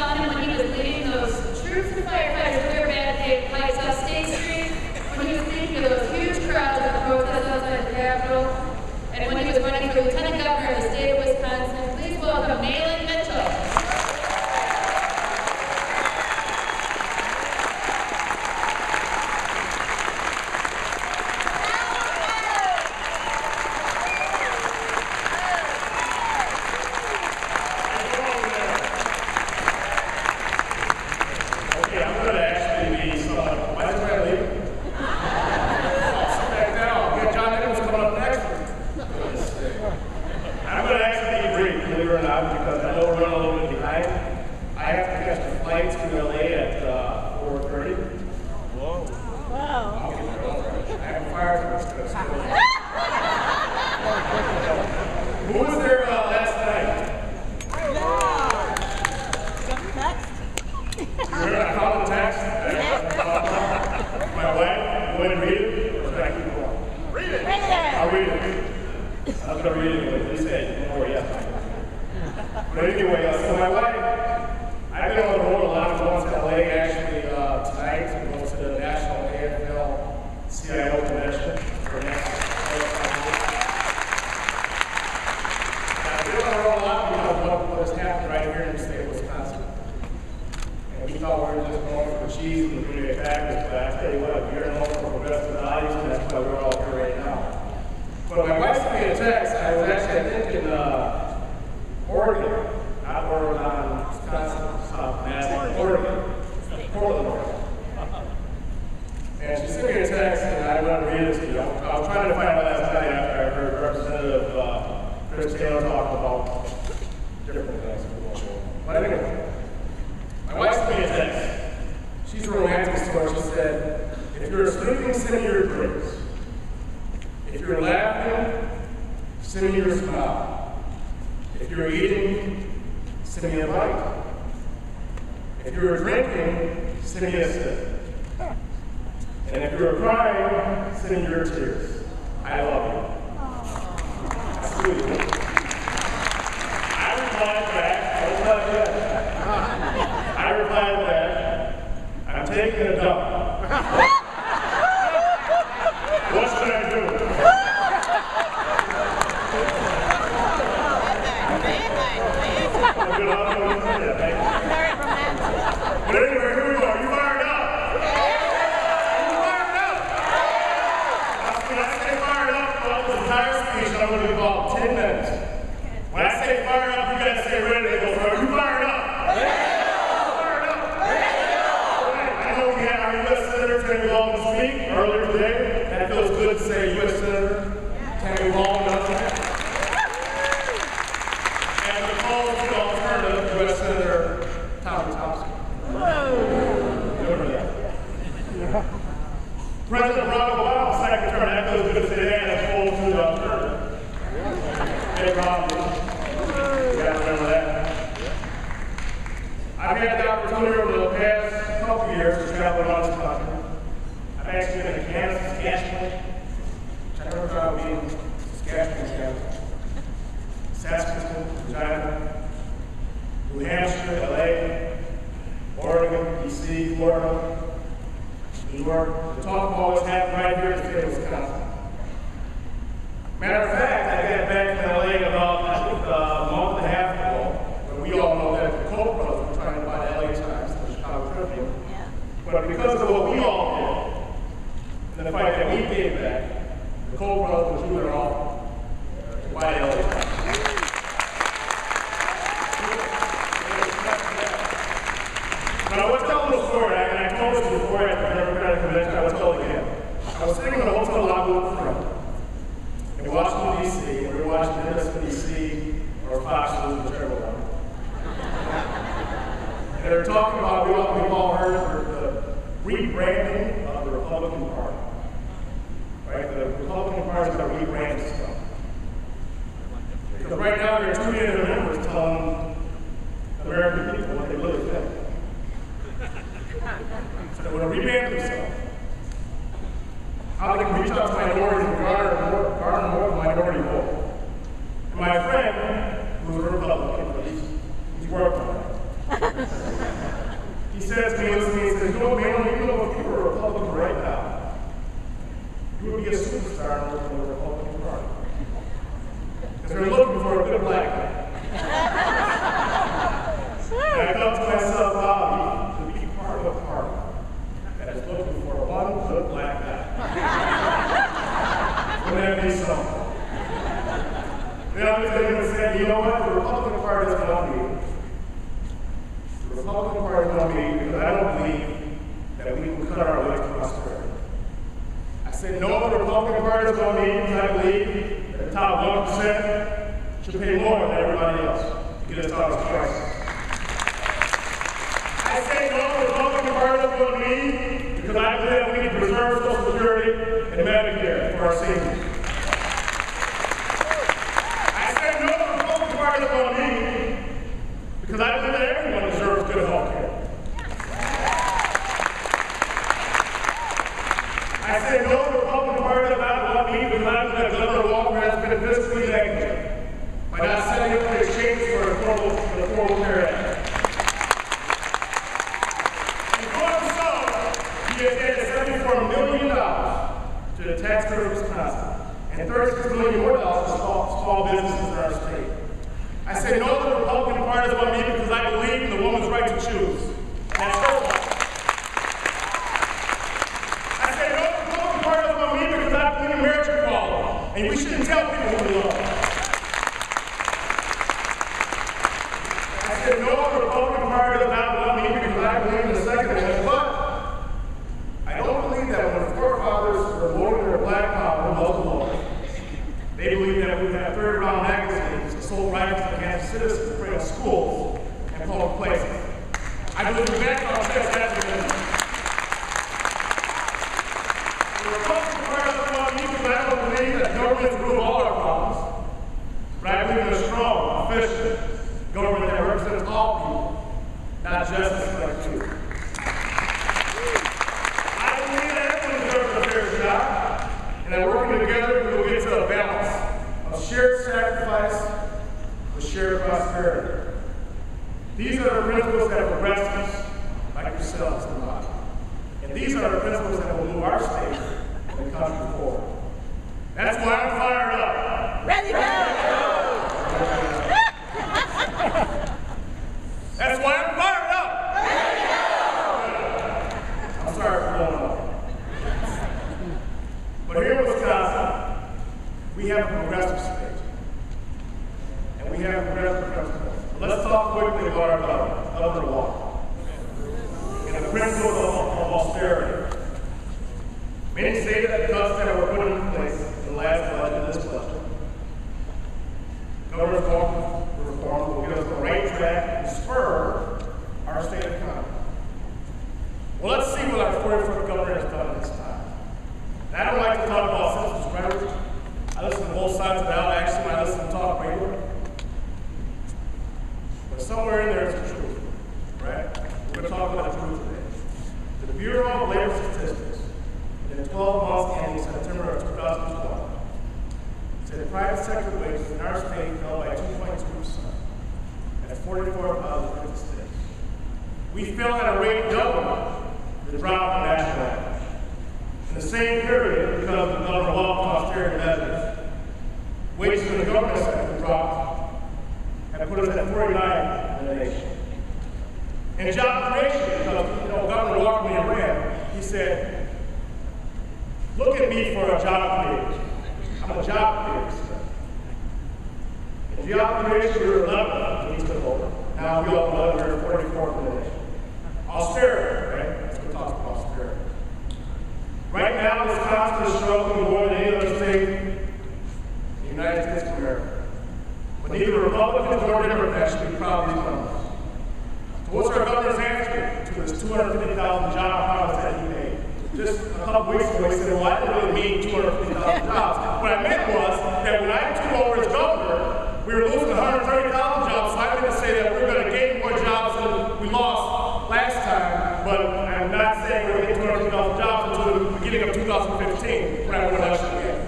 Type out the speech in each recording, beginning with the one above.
fun when he was leading those troops and firefighters clear barricade lights up State Street, when he was leading those huge crowds at the protest outside the Capitol, and when he was running for Lieutenant Governor of the state of Wisconsin. Please welcome Mahlon. Because I know we're running a little bit behind. I have to catch the flight to LA at 4:30. Whoa. Wow. I haven't fired this. Who was there last night? Text? I called the text. My wife, go ahead and read it, or should I keep going? Read it. I'll read it. I was going to read it anyway. Please say it. Don't worry, yes. But anyway, so my wife, I've been on the road a lot. I'm going to LA actually tonight to go to the National AFL CIO Convention for next year. I've been on the road a lot because of what has happened right here in the state of Wisconsin. And we thought we were just going for cheese and the Green Bay Packers, but I tell you what, we're in home for progressive values, and that's why we're all here right now. But my wife sent me a text. I was actually, I think, in Oregon, not Oregon, Wisconsin, South Madison, Oregon, Portland, Oregon. And she sent me a text, and I want to read it to you. I was trying to find out last night after I heard Representative Chris Taylor talk about different things. But anyway, my wife sent me a text. She's a romantic story. She said, if you're sleeping, send me your dreams. If you're laughing, send me your smile. If you're eating, send me a bite. If you're drinking, send me a sip. And if you're crying, send me your tears. I love you. That's sweet. I replied back, I'm taking a dump. What should I do? But anyway, here we go. Are you fired up? Are you fired up? When I say fired up, well, the entire speech, I'm going to give all 10 minutes. When I say fired up, you guys say ready to go. Are you fired up? Fired up? I know we had our U.S. Senator Tammy Mahlon speak earlier today. That feels good to say U.S. Senator Tammy Mahlon does that. And the alternative U.S. Senator Tommy Thompson. Remember that. President Barack Obama, second term, that feels good to say that, that's full to the alternative. Hey, Rob, you gotta remember that. I've had the opportunity over the past couple of years to travel around this country. I've actually been to Kansas, Saskatchewan. I never thought we'd be in Saskatchewan, Saskatoon, Regina, New Hampshire, LA, Oregon, DC, Florida, New York. The talk of all what's happened right here in the state of Wisconsin. Matter of fact, I got back to LA about, I think, a month and a half ago, when we all know that the Koch brothers were trying to buy the LA Times, the Chicago Tribune. Yeah. But because of what we all did, and the fight that we gave back, the Koch brothers were doing it all to buy the LA Times. But I was telling the story, and I told this before at the Democratic Convention, I was told again. I was sitting in a hotel lobby with a friend in Washington, D.C., and we were watching MSNBC or Fox News, whichever one. And they were talking about, we've all heard of the rebranding of the Republican Party. Right? The Republican Party is going to rebrand itself. Because right now there are too many of their members telling American people what they really think. So they want to rebrand themselves. How they can reach out to minorities and garner more minority vote. And my friend, who's a Republican, but he's working on it. Party from the Republican Party. Because they're looking for a good black guy. And I thought to myself, wow, to be part of a party that is looking for one good black guy. Wouldn't that be something? Then I was going to say, you know what, the Republican Party is going to be. The Republican Party is going to be because I don't believe that we can cut our way to prosperity. I said, no, the Republican Party is going to be because I believe that the top 1% should pay more than everybody else to get us out of this crisis. I say no, the Republican Party is going to be because I believe that we need to preserve Social Security and Medicare for our seniors. Because I believe that everyone deserves good health care. I say no to the Republican Party about what me because I believe that Governor Walker has been fiscally negligent by not setting up the exchange for the Affordable Care Act. And doing so, he has added $74 million to the taxpayer of Wisconsin and $36 million more to small businesses in our state. I say no to the Republican Party is what I mean because I believe in the woman's right to choose. That's her right. I say no to the Republican Party is what I mean because I believe in marriage equality. And we shouldn't tell people who we love. I say no to the Republican Party is not what I mean because I believe in the Second Amendment, but I don't believe that when the forefathers were voting their black power in local laws, they believe that we have third-round magazines, the sole rights against citizens to create schools and public places. I believe in background checks as a business. The Republican Party doesn't want me because I don't believe that government will rule all our problems. But I believe in a strong, efficient government that represents all people, not just a select few. I believe that everyone deserves a fair job, and that working together we will get to a balance of shared sacrifice with shared prosperity. These are the principles that progressives like yourselves embody. And these are the principles that will move our state and the country forward. That's why I'm fired up. Ready to go! That's why I'm fired up. Ready to go! I'm sorry for blowing up. But here in Wisconsin, we have a progressive state. And we have progressive principles. Let's talk quickly about our Governor Walker and the principles of austerity. Many say that the cuts that were put in place in the last budget and this budget, Governor Walker's reform will get us the right track and spur our state economy. Well, let's see what our 44th governor has done this time. And I don't like to talk about citizens' credit. I listen to both sides of the aisle. Actually, I listen to talk regularly. But somewhere in there is the truth, right? We're going to talk about the truth today. The Bureau of Labor Statistics, in the 12 months ending September of 2012, said private sector wages in our state fell by 2.2%. That's 44,056. We fell at a rate double the drop in national average. In the same period, because of Governor Walker's austerity measures, wages in the government sector dropped and put us at 49 in the nation. And job creation, because Governor Walker, when he ran, he said, look at me for a job creator. I'm a job creator. In job creation, we were 11 when he took over. Now we all know we're 44th in the nation. Austerity, right? That's what we talk about, austerity. Right now, Wisconsin is struggling more than any other state in the United States of America. But neither Republicans nor Democrats should be proud of these numbers. So what's our governor's answer to this 250,000 job promise that he made? Just a couple weeks ago, he said, well, I didn't really mean 250,000 jobs. What I meant was that when I took over as governor, we were losing 130,000 jobs, so I didn't say that we're going to gain more jobs than we lost last time, but I'm not saying we're going to get 250,000 jobs until the beginning of 2015, when I went election again.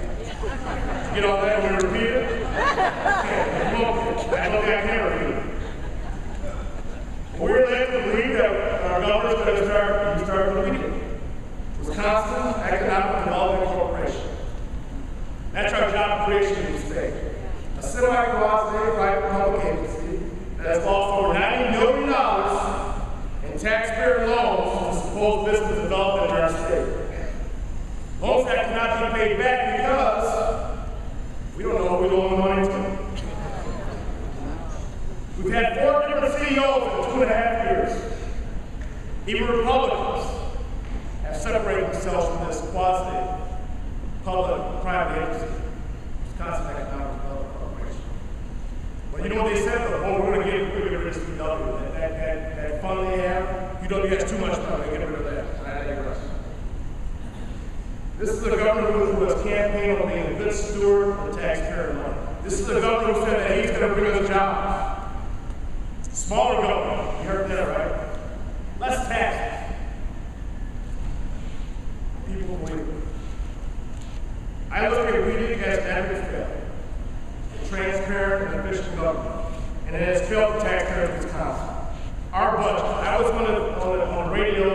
Get all that and we repeat it? I don't think I can repeat it. We're led to believe that our governor's going to start repeating. Wisconsin Economic Development Corporation. That's our job creation in the state. A semi-quasi private public agency that has lost over $90 million in taxpayer loans to supposed business development in our state. Loans that cannot be paid back because we don't know who we loan the money to. We've had 4 different CEOs in 2.5 years. Even Republicans have separated themselves from this quasi-public private agency, Wisconsin Economic Development Corporation. But you know what they said? Oh, we're going to get rid of this UW. That fund they have, UW has too much money, they get rid of that. I digress. This is the governor who has campaigned on being a good steward of the taxpayer money. This is the governor who said that he's going to bring us jobs. Smaller government, you heard that, right? Less taxes. People believe it. I look at reading as never failed. A transparent and efficient government. And it has failed the taxpayers of Wisconsin. Our budget. I was on the radio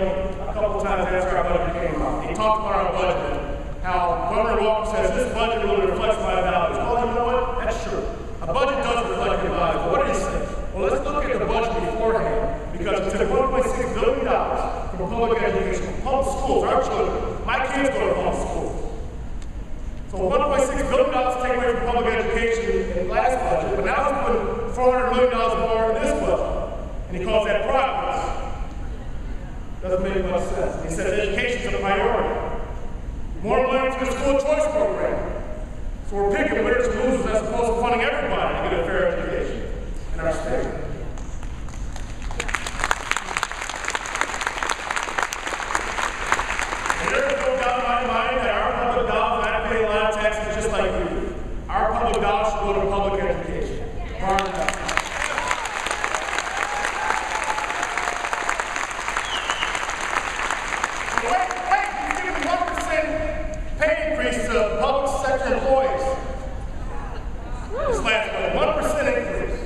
a couple times after our budget came out. He talked about our budget, how Governor Walker says this budget really reflects my values. Well, you know what? That's true. A budget does reflect your values. But what did he say? Well, let's look at the budget beforehand, because we took $1.6 billion from public education, from public schools, our children. My kids go to public schools. So $1.6 billion taken away from public education in the last budget, but now he's putting $400 million more in this budget. And he calls that progress. Doesn't make much sense. He says education is a priority. More money for the school choice program. So we're picking winners and losers as opposed to funding everybody to get a fair education in our state. And there is no doubt in my mind that our public dollars, and I pay a lot of taxes just like you do. Our public dollars should go to public education. Public sector employees. This last one, 1% increase.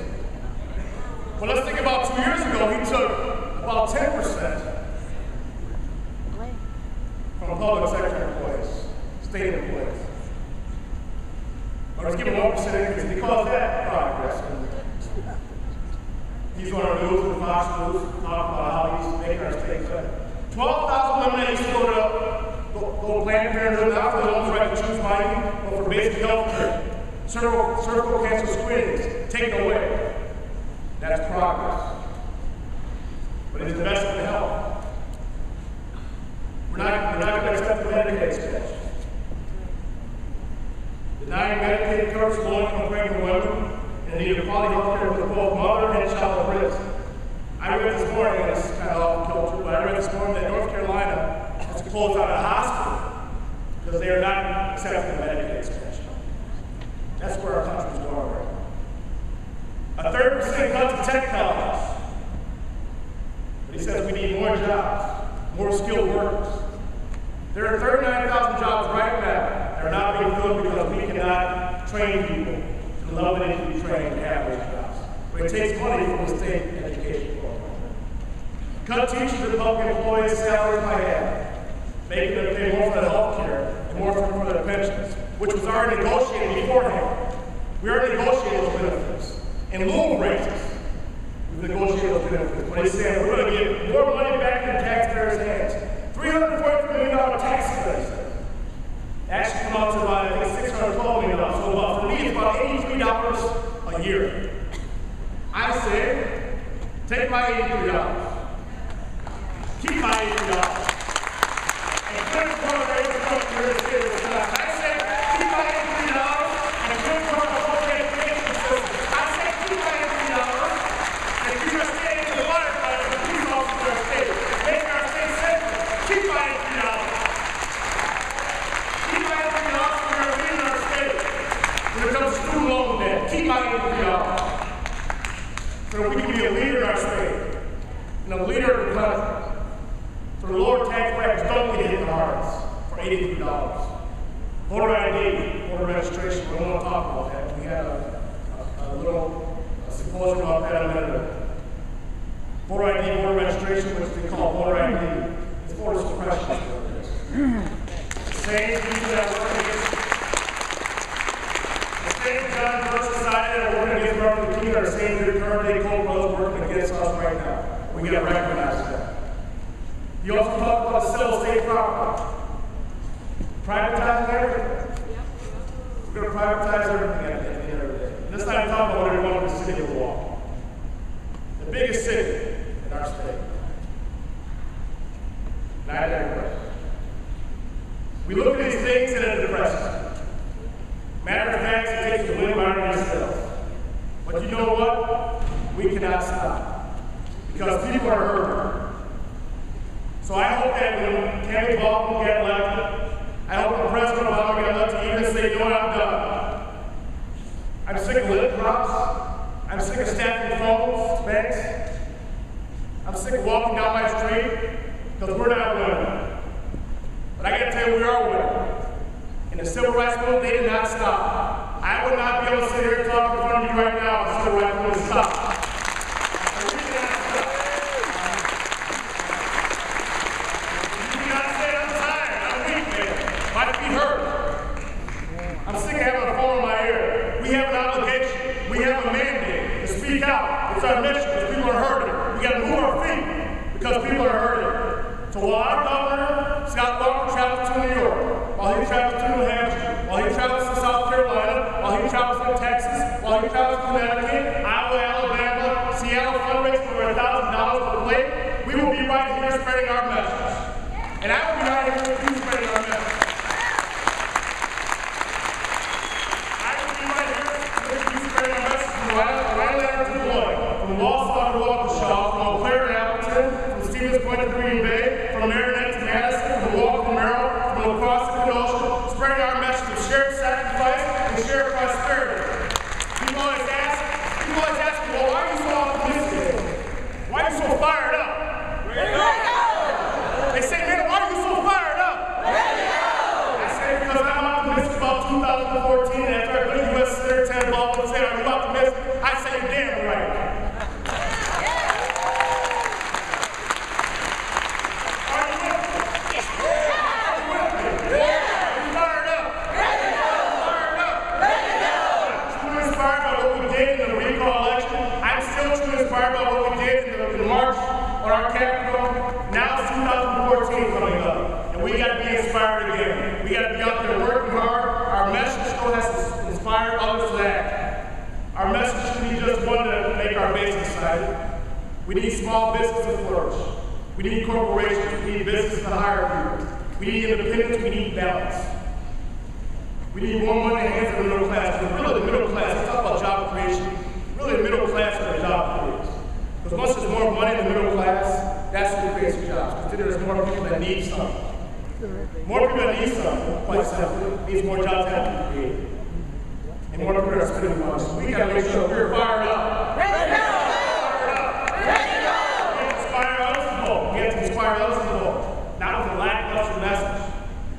Well, let's think about 2 years ago, he took about 10% from public sector employees, state employees. But he's giving 1% increase. He calls that progress. He's on our news with Fox News, talking about how he's making our state better. 12,000 women used to go to Planned Parenthood, now for the ones right to choose money, or for basic health care. Cervical cancer screenings taken away. That's progress. But it's investment in health. We're not going to accept the Medicaid extension. Denying Medicaid coverage for low-income pregnant women in need of quality health care with both mother and child at risk. I read this morning, and it's kind of off kilter, but I read this morning that North Carolina has to close out a hospital because they are not accepting the Medicaid extension. That's where our country's going right now. A 30% cut to tech colleges. But he says we need more jobs, more skilled workers. There are 39,000 jobs right now that are not being filled because we cannot train people to the level they need to be trained to have those jobs. But it takes money from the state education program. Cut teachers and public employees' salaries by half, making them pay more for their health care and more for their pensions, which was already negotiated beforehand. We already negotiated those benefits. In lieu of raises, we've negotiated those benefits. But he's saying we're going to get more money back in the taxpayers' hands. $343 million tax credits. Actually come out to about, I think, $612 million. So for me, it's about $83 a year. I say, take my $83. Keep my $83. And put it on the I say, keep my $83 and put it on the whole education system. I say, keep my $83 and keep our state in the firefighter and keep officers our state. Make our state safer. Keep my $83. Keep my $83 so we're leading our state. When it comes to student loan debt, keep my $83. So we can be a leader in our state and a leader of the country. So the lower tax brackets don't get hit in the hardest for $83. Voter ID, voter registration, we don't want to talk about that. We had a little symposium about that a minute ago. Voter ID, voter registration, which they call voter ID, is voter suppression. The same people that work against Martin Luther King are the same current day Cold Brothers working against us right now. We got to recognize that. You also talk about the sale of state property. Privatizing everything. We're going to privatize everything at the end of the day. And this time I'm talking about what we want in the city of Mahlon. The biggest city in our state. And I digress. We look at these things and it depresses us. Matter of fact, it takes the wind out of yourself. But you know what? We cannot stop. Because people are hurting. So I hope that when Tammy Baldwin get elected, I hope the President Obama get elected even say, you know what, I'm done. I'm sick of lip drops. I'm sick of staffing phones, banks. I'm sick of walking down my street because we're not winning. But I gotta tell you, we are winning. In the civil rights movement, they did not stop. I would not be able to sit here and talk in front of you right now if the civil rights movement stopped. I'm sick of having a phone in my ear. We have an obligation. We have a mandate to speak out. It's our mission because people are hurting. We got to move our feet because people are hurting. So while our governor, Scott Walker, travels to New York, while he travels to New Hampshire, while he travels to South Carolina, while he travels to Texas, while he travels to Connecticut, Iowa, Alabama, Seattle fundraising for $1,000 for the plate, we will be right here spreading our message. And I will be right here with you spreading our message. From Walsall to Waukesha, from Eau Claire to Appleton, from Stevens Point to Green Bay, from Marinette to Madison, from Walton to Merrill, from La Crosse to Kenosha, spreading our message of shared sacrifice and shared prosperity. People always ask me, well, why are you so optimistic? Why are you so fired up? They say, man, why are you so fired up? I say, because I'm optimistic about 2014, and after I go to U.S. Senator Ted Baldwin and say, are you optimistic? I say, you're damn right. Inspired by what we did in March on our Capitol. Now it's 2014 coming up, and we got to be inspired again. We got to be out there working hard. Our message still has to inspire others to act. Our message should be just one to make our base excited. We need small business to flourish. We need corporations. We need businesses to hire people. We need independence. We need balance. We need more money in the hands of the middle class. But really, the middle class, let's talk about job creation. Really, the middle class are the job creators. Because once there's more money in the middle class, that's what creates jobs. Because then there's more people that need something. More people that need something, quite simply, means more jobs have to be created. And more people are spending money. So we got to make sure we're fired up. Ready to go! Fired up! Ready to go! We have to inspire others to vote. We have to inspire others to vote. Not with a lackluster message,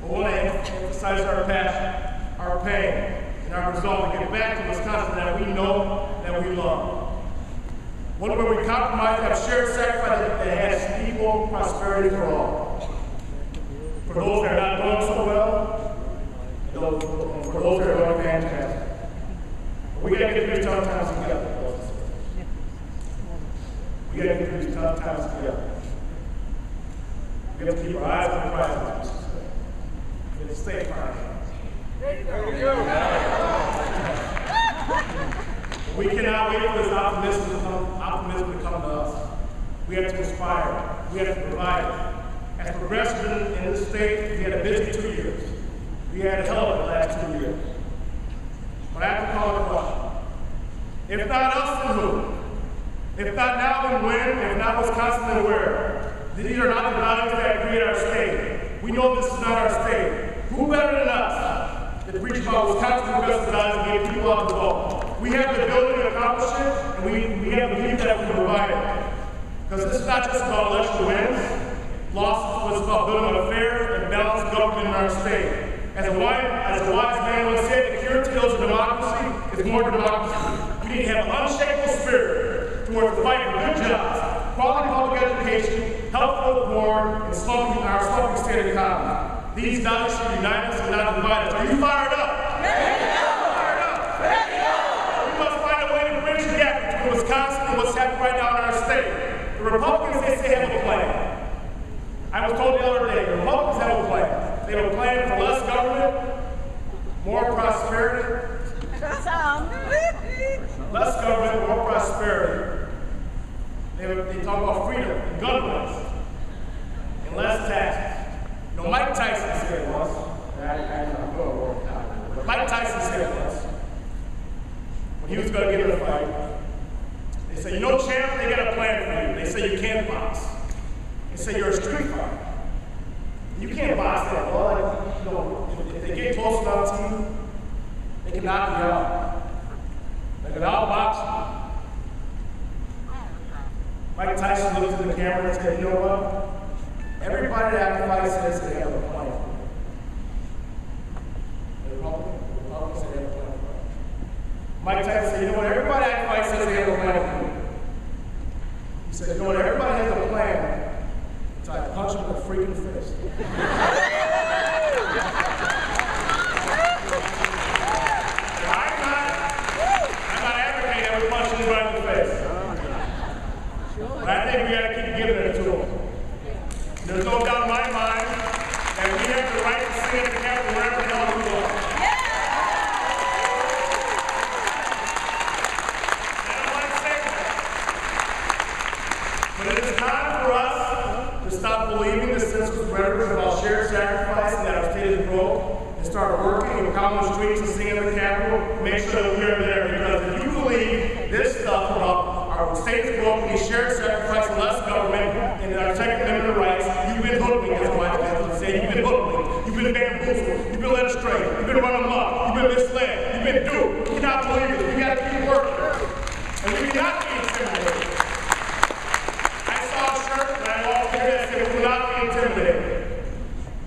but we want to emphasize our passion, our pain, and our resolve to get back to Wisconsin that we know that we love. One where we compromise and have shared sacrifice that has equal prosperity for all. For those that are not doing so well, and for those that are doing fantastic. We got to get through these tough times together. We got to get through these tough times together. We have to keep our eyes on the prize, as we say. Stay firm. There you go. We cannot wait for this optimism to come to us. We have to inspire. We have to provide. As progressives in this state, we had a busy 2 years. We had a hell of the last 2 years. But I have to call it a question. If not us, then who? If not now, then when? If not Wisconsin, then where? These are not the values that create our state. We know this is not our state. Who better than us to preach about Wisconsin progressive values and get people out to vote? We have the ability to accomplish it, and we have the people that we can provide it. Because this is not just about election wins. Losses was about building a fair and balanced government in our state. As a wise man once said, the cure to ills of democracy is more democracy. We need to have an unshakable spirit towards the fight for good jobs, quality public education, help for the poor, and our slumping state economy. These values should unite us and not divide us. Are you fired up? Ready to go! Fired up! Ready to go! We must find a way to bridge The Republicans, they say have a plan. I was told the other day, the Republicans have a plan. They have a plan for less government, more prosperity. Less government, more prosperity. They talk about freedom and gun rights and less taxes. You know, Mike Tyson said once, but Mike Tyson said once, when he was going to get in a fight, they said, you know, champ, they got a plan for you. They say you can't box. They say you're a street fighter. You can't box that well. Like, you know, if they get close enough to you, they can knock you out. They can outbox you. Mike Tyson looked at the camera and said, you know what? Everybody that fights says they have a plan. The Republicans say they have a plan. Mike Tyson said, you know what? Everybody that fights says they have a plan. He said, you know what? Everybody has a plan. So I punch him in the freaking face. I'm not advocating that we punch anybody in the face. But I think we got to keep giving it to them. There's no doubt in my mind that we have the right to sing at the Capitol wherever the hell we want. And I want to say that. But it is time for us to stop believing the senseless rhetoric about shared sacrifice and that our state is broke, and start working and come on the streets and sing at the Capitol. Make sure that we are there, because if you believe this stuff about our state is broke, we share sacrifice and less government, and our Second Amendment rights, you've been hoodwinked, as my husband said. You've been hoodwinked. You've been bamboozled. You've been led astray. You've been run amok. You've been misled. You've been duped. You cannot believe it. We got to keep working. And we cannot be intimidated. I saw a shirt and I walked here that said, we will not be intimidated.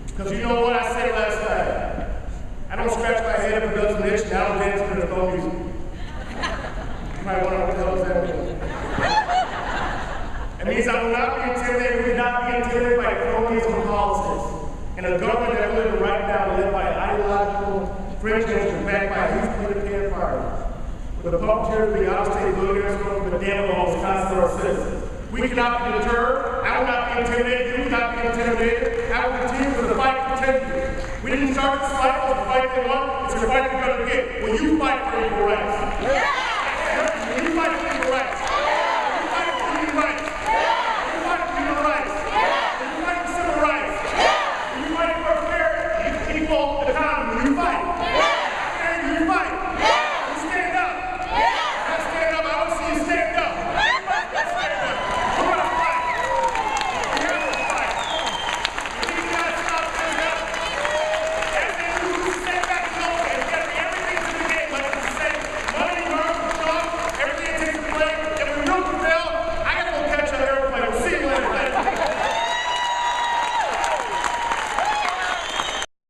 Because you know what I said last night? I don't scratch my head if it doesn't itch, and I don't dance when there's no music. You might wonder what the hell does that mean? It means I will not be intimidated. We will not be intimidated by cronies and politics. And a government that we live right now led by ideological fringe interests backed by youth European parties. With the puppeteers being out-of-state billionaires from the damn laws constant our citizens. We cannot be deterred. I will not be intimidated. You will not be intimidated. I will continue for the fight continues. We didn't start this fight with the fight they want. It's the fight we're going to get. Will you fight for equal rights? Yeah!